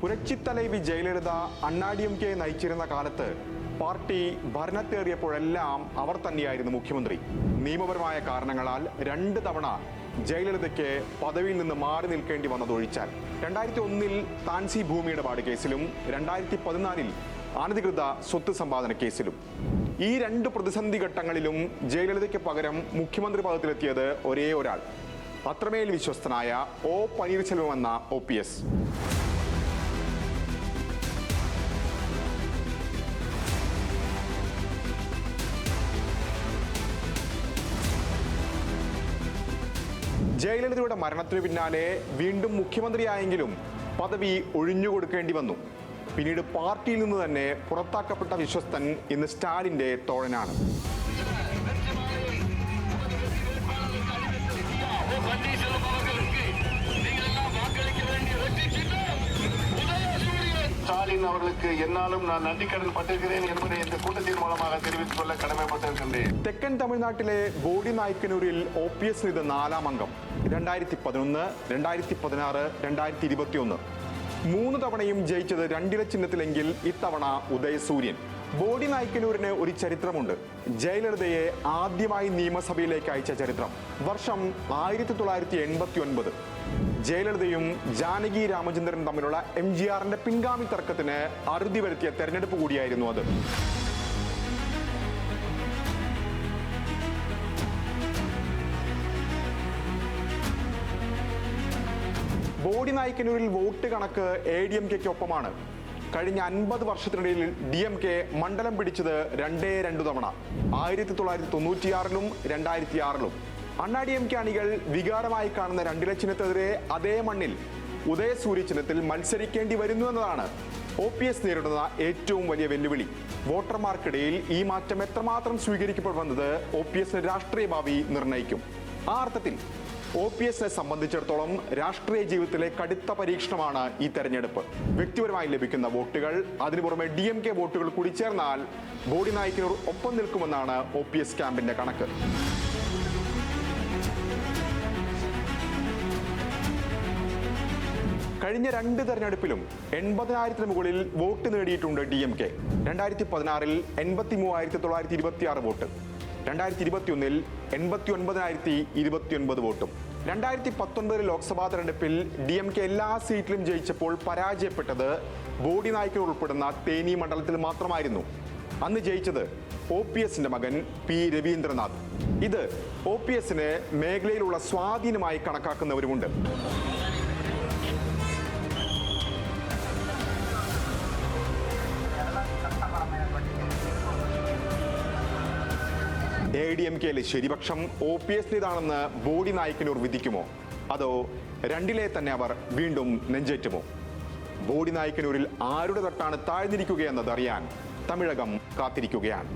പുരച്ചിത്തലൈവി ജയലളിത അണ്ണാ-ഡി-എം-കെ നയിച്ചിരുന്ന കാലത്ത് പാർട്ടി ഭരണത്തേറിയപ്പോഴെല്ലാം അവർ തന്നെയായിരുന്നു മുഖ്യമന്ത്രി. നിയമപരമായ കാരണങ്ങളാൽ 2 തവണ ജയലളിതയ്ക്ക് പദവിയിൽ നിന്ന് മാറി നിൽക്കേണ്ടി വന്നതൊഴിച്ചാൽ 2001 താൻസി ഭൂമി ഇടപാട് കേസിലും 2014 അനധികൃത സ്വത്ത് സമ്പാദന കേസിലും ഈ 2 പ്രതിസന്ധി ഘട്ടങ്ങളിലും ജയലളിതയ്ക്ക് പകരം മുഖ്യമന്ത്രി പദത്തിലെത്തിയത് ഒരേ ഒരാൾ, അത്രമേൽ വിശ്വസ്തനായ ഒ പനീർശെൽവം എന്ന OPS. ജയലളിതയുടെ മരണത്തിനു പിന്നാലെ വീണ്ടും മുഖ്യമന്ത്രിയായെങ്കിലും പദവി ഒഴിഞ്ഞുകൊടുക്കേണ്ടി വന്നു. പിന്നീട് പാർട്ടിയിൽ നിന്ന് തന്നെ പുറത്താക്കപ്പെട്ട വിശ്വസ്തൻ ഇന്ന് സ്റ്റാലിന്റെ തോഴനാണ്. ஸ்டாலின் அவர்களுக்கு என்னாலும் நான் நன்றிக்கடன் பட்டிருக்கிறேன் என்பதை இந்த கூட்டத்தின் மூலமாக தெரிவித்துக் கொள்ள கடமைப்பட்டிருக்கின்றேன். തെക്കൻ തമിഴ്നാട്ടിലെ ബോഡി നായ്ക്കനൂരിൽ OPS ഇത് 4ാം അംഗം. 2011, 2016, 2021 3 തവണയും ജയിച്ചത് 2 ചിഹ്നത്തിലെങ്കിൽ ഇത്തവണ ഉദയസൂര്യൻ. ബോഡി നായ്ക്കനൂരിന് ഒരു ചരിത്രമുണ്ട്. ജയലളിതയെ ആദ്യമായി നിയമസഭയിലേക്ക് അയച്ച ചരിത്രം വർഷം 1989. ജയലളിതയും ജാനകി രാമചന്ദ്രനും തമ്മിലുള്ള MGRന്റെ പിൻഗാമി തർക്കത്തിന് അറുതി വരുത്തിയ തെരഞ്ഞെടുപ്പ് കൂടിയായിരുന്നു അത്. ബോഡി നായ്ക്കനൂരിൽ വോട്ട് കണക്ക് ADMK-ക്കൊപ്പമാണ്. കഴിഞ്ഞ 50 വർഷത്തിനിടയിൽ DMK മണ്ഡലം പിടിച്ചത് 2 തവണ, 1996-ലും 2006-ലും. അണ്ണാ-ഡി-എം-കെ അണികൾ വികാരമായി കാണുന്ന 2 ചിഹ്നത്തിനെതിരെ അതേ മണ്ണിൽ ഉദയസൂര്യ ചിഹ്നത്തിൽ മത്സരിക്കേണ്ടി വരുന്നു എന്നതാണ് OPS നേരിടുന്ന ഏറ്റവും വലിയ വെല്ലുവിളി. വോട്ടർമാർക്കിടയിൽ ഈ മാറ്റം എത്രമാത്രം സ്വീകരിക്കപ്പെടുന്നത് OPS-ന്റെ രാഷ്ട്രീയ ഭാവി നിർണ്ണയിക്കും. ആ അർത്ഥത്തിൽ OPS-നെ സംബന്ധിച്ചിടത്തോളം രാഷ്ട്രീയ ജീവിതത്തിലെ കടുത്ത പരീക്ഷണമാണ് ഈ തെരഞ്ഞെടുപ്പ്. വ്യക്തിപരമായി ലഭിക്കുന്ന വോട്ടുകൾ, അതിനു പുറമെ DMK വോട്ടുകൾ കൂടി ചേർന്നാൽ ബോഡി നായ്ക്കനൂർ ഒപ്പം നിൽക്കുമെന്നാണ് OPS ക്യാമ്പിന്റെ കണക്ക്. കഴിഞ്ഞ 2 തെരഞ്ഞെടുപ്പിലും 80,000-ന് മുകളിൽ വോട്ട് നേടിയിട്ടുണ്ട് DMK. 2016-ൽ 83,926 വോട്ട്, 2021-ൽ 89,029 വോട്ടും. 2019 ലോക്സഭാ തെരഞ്ഞെടുപ്പിൽ DMK എല്ലാ സീറ്റിലും ജയിച്ചപ്പോൾ പരാജയപ്പെട്ടത് ബോഡി നായ്ക്കനൂർ ഉൾപ്പെടുന്ന തേനി മണ്ഡലത്തിൽ മാത്രമായിരുന്നു. അന്ന് ജയിച്ചത് OPS-ന്റെ മകൻ P. രവീന്ദ്രനാഥ്. ഇത് OPS-ന് മേഖലയിലുള്ള സ്വാധീനമായി കണക്കാക്കുന്നവരുമുണ്ട്. ADMK-യിലെ ശരിപക്ഷം OPS-ന്റേതാണെന്ന് ബോഡി നായ്ക്കനൂർ വിധിക്കുമോ, അതോ 2-ലെ തന്നെ അവർ വീണ്ടും നെഞ്ചേറ്റുമോ? ബോഡി നായ്ക്കനൂരിൽ ആരുടെ തട്ടാണ് താഴ്ന്നിരിക്കുകയെന്നത് അറിയാൻ തമിഴകം കാത്തിരിക്കുകയാണ്.